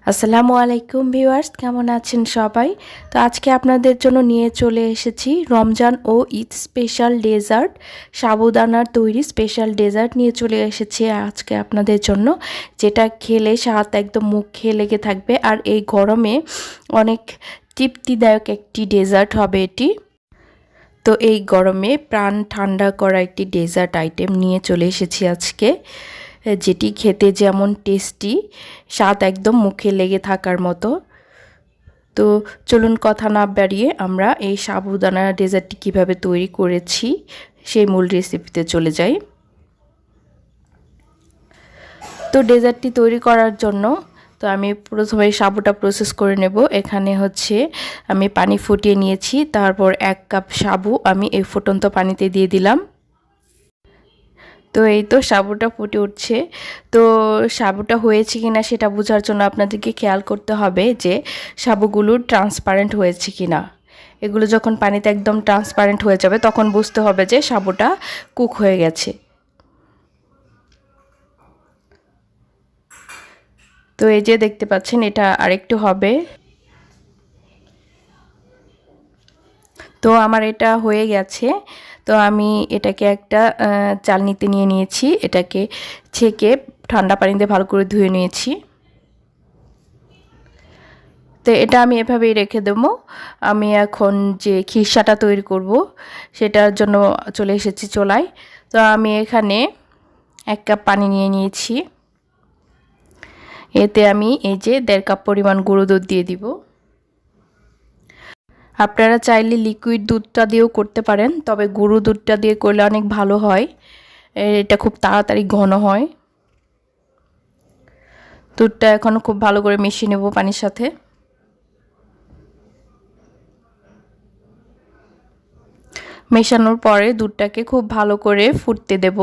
আসসালামু আলাইকুম ভিউয়ার্স, কেমন আছেন সবাই? তো আজকে আপনাদের জন্য নিয়ে চলে এসেছি রমজান ও ঈদ স্পেশাল ডেজার্ট, সাবুদানার তৈরি স্পেশাল ডেজার্ট নিয়ে চলে এসেছি আজকে আপনাদের জন্য, যেটা খেলে স্বাদ একদম মুখে লেগে থাকবে। আর এই গরমে অনেক তৃপ্তিদায়ক একটি ডেজার্ট হবে এটি। তো এই গরমে প্রাণ ঠান্ডা করা একটি ডেজার্ট আইটেম নিয়ে চলে এসেছি আজকে, যেটি খেতে যেমন টেস্টি, স্বাদ একদম মুখে লেগে থাকার মতো। তো চলুন কথা না বাড়িয়ে আমরা এই সাবুদানা ডেজার্টটি কিভাবে তৈরি করেছি সেই মূল রেসিপিতে চলে যাই। তো ডেজার্টটি তৈরি করার জন্য আমি প্রথমে সাবুটা প্রসেস করে নেব। এখানে আমি পানি ফুটিয়ে নিয়েছি, তারপর 1 কাপ সাবু আমি এই ফুটন্ত পানিতে দিয়ে দিলাম। তো এই তো সাবুটা ফুটে উঠছে। তো সাবুটা হয়েছে কিনা সেটা বোঝার জন্য আপনাদেরকে খেয়াল করতে হবে যে সাবুগুলো ট্রান্সপারেন্ট হয়েছে কিনা। এগুলো যখন পানিতে একদম ট্রান্সপারেন্ট হয়ে যাবে তখন বুঝতে হবে যে সাবুটা কুক হয়ে গেছে। তো এই যে দেখতে পাচ্ছেন, এটা আরেকটু হবে। তো আমার এটা হয়ে গেছে। তো আমি এটাকে একটা চালনিতে নিয়ে নিয়েছি, এটাকে ছেঁকে ঠান্ডা পানিতে ভালো করে ধুয়ে নিয়েছি। তো এটা আমি এভাবেই রেখে দেবো। আমি এখন যে খিরসাটা তৈরি করব সেটার জন্য চলে এসেছি চুলায়। তো আমি এখানে 1 কাপ পানি নিয়ে নিয়েছি। এতে আমি এই যে 1.5 কাপ পরিমাণ গুঁড়ো দুধ দিয়ে দিব। আপনারা চাইলে লিকুইড দুধটা দিয়েও করতে পারেন, তবে গুঁড়ো দুধটা দিয়ে করলে অনেক ভালো হয়, এটা খুব তাড়াতাড়ি ঘন হয়। দুধটা এখন খুব ভালো করে মিশিয়ে নেব পানির সাথে। মেশানোর পরে দুধটাকে খুব ভালো করে ফুটতে দেব।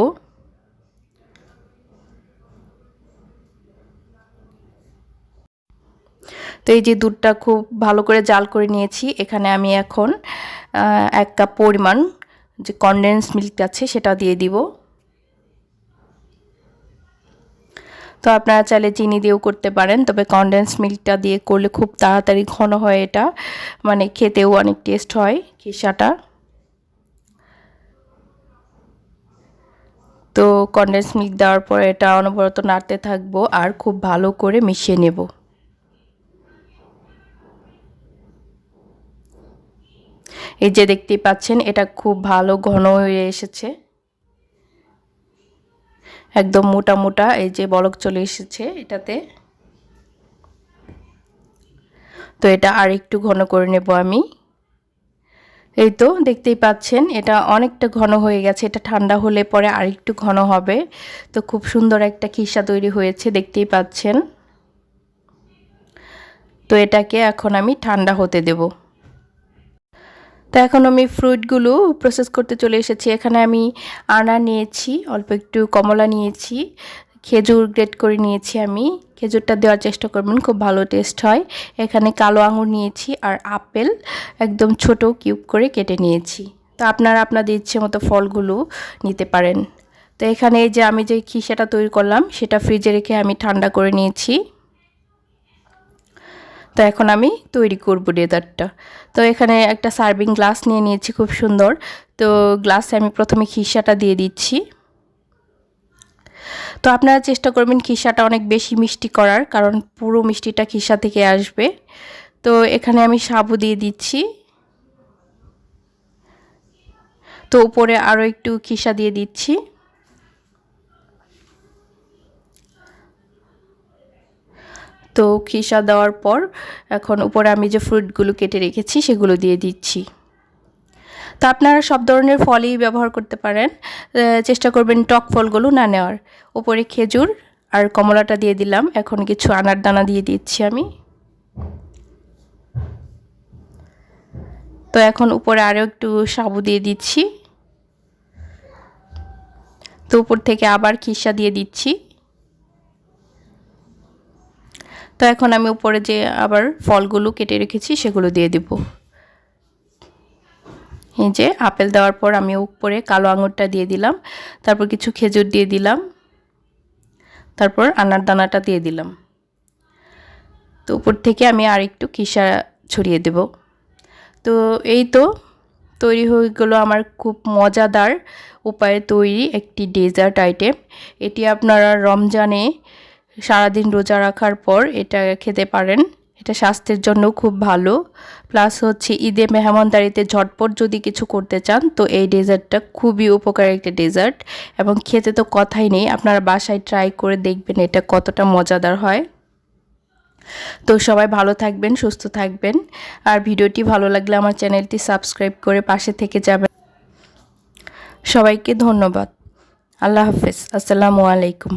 তো এই যে দুধটা খুব ভালো করে জাল করে নিয়েছি, এখানে আমি এখন 1 কাপ পরিমাণ যে কনডেন্স মিল্ক আছে সেটা দিয়ে দিব। তো আপনারা চাইলে চিনি দিয়েও করতে পারেন, তবে কনডেন্স মিল্কটা দিয়ে করলে খুব তাড়াতাড়ি ঘন হয়, এটা মানে খেতেও অনেক টেস্ট হয় খিরসাটা। তো কনডেন্স মিল্ক দেওয়ার পর এটা অনবরত নাড়তে থাকবো আর খুব ভালো করে মিশিয়ে নেব। এই যে দেখতেই পাচ্ছেন, এটা খুব ভালো ঘন হয়ে এসেছে, একদম মোটা মোটা এই যে বলক চলে এসেছে এটাতে। তো এটা আর একটু ঘন করে নেব আমি। এই তো দেখতেই পাচ্ছেন, এটা অনেকটা ঘন হয়ে গেছে। এটা ঠান্ডা হলে পরে আর একটু ঘন হবে। তো খুব সুন্দর একটা খিরসা তৈরি হয়েছে, দেখতেই পাচ্ছেন। তো এটাকে এখন আমি ঠান্ডা হতে দেব। তো এখন আমি ফ্রুটগুলো প্রসেস করতে চলে এসেছি। এখানে আমি আনার নিয়েছি, অল্প একটু কমলা নিয়েছি, খেজুর গ্রেট করে নিয়েছি। আমি খেজুরটা দেওয়ার চেষ্টা করবেন, খুব ভালো টেস্ট হয়। এখানে কালো আঙুর নিয়েছি আর আপেল একদম ছোট কিউব করে কেটে নিয়েছি। তো আপনারা আপনাদের ইচ্ছে মতো ফলগুলো নিতে পারেন। তো এখানে এই যে আমি যে খিরসাটা তৈরি করলাম সেটা ফ্রিজে রেখে আমি ঠান্ডা করে নিয়েছি। তো এখন আমি তৈরি করব ডেজার্টটা। তো এখানে একটা সার্ভিং গ্লাস নিয়ে নিয়েছি, খুব সুন্দর। তো গ্লাসে আমি প্রথমে খিরসাটা দিয়ে দিচ্ছি। তো আপনারা চেষ্টা করবেন খিরসাটা অনেক বেশি মিষ্টি করার, কারণ পুরো মিষ্টিটা খিরসা থেকে আসবে। তো এখানে আমি সাবু দিয়ে দিচ্ছি। তো উপরে আরও একটু খিরসা দিয়ে দিচ্ছি। তো খিরসা দেওয়ার পর এখন উপরে আমি যে ফ্রুটগুলো কেটে রেখেছি সেগুলো দিয়ে দিচ্ছি। তো আপনারা সব ধরনের ফলই ব্যবহার করতে পারেন, চেষ্টা করবেন টক ফলগুলো না নেওয়ার। উপরে খেজুর আর কমলাটা দিয়ে দিলাম, এখন কিছু আনার দানা দিয়ে দিচ্ছি আমি। তো এখন উপরে আরও একটু সাবু দিয়ে দিচ্ছি। তো উপর থেকে আবার খিরসা দিয়ে দিচ্ছি। তো এখন আমি উপরে যে আবার ফলগুলো কেটে রেখেছি সেগুলো দিয়ে দিব। এই যে আপেল দেওয়ার পর আমি উপরে কালো আঙুরটা দিয়ে দিলাম, তারপর কিছু খেজুর দিয়ে দিলাম, তারপর আনার দানাটা দিয়ে দিলাম। তো উপর থেকে আমি আর একটু কিশা ছড়িয়ে দেব। তো এই তো তৈরি হয়ে গেলো আমার খুব মজাদার উপায়ে তৈরি একটি ডেজার্ট আইটেম। এটি আপনারা রমজানে সারাদিন রোজা রাখার পর এটা খেতে পারেন। এটা স্বাস্থ্যের জন্য খুব ভালো, প্লাস হচ্ছে ঈদে মেহমানদারিতে ঝটপট যদি কিছু করতে চান তো এই ডেজার্টটা খুবই উপকারী একটা ডেজার্ট, এবং খেতে তো কথাই নেই। আপনারা বাসায় ট্রাই করে দেখবেন এটা কতটা মজাদার হয়। তো সবাই ভালো থাকবেন, সুস্থ থাকবেন, আর ভিডিওটি ভালো লাগলে আমার চ্যানেলটি সাবস্ক্রাইব করে পাশে থেকে যাবেন। সবাইকে ধন্যবাদ। আল্লাহ হাফেজ। আসসালামু আলাইকুম।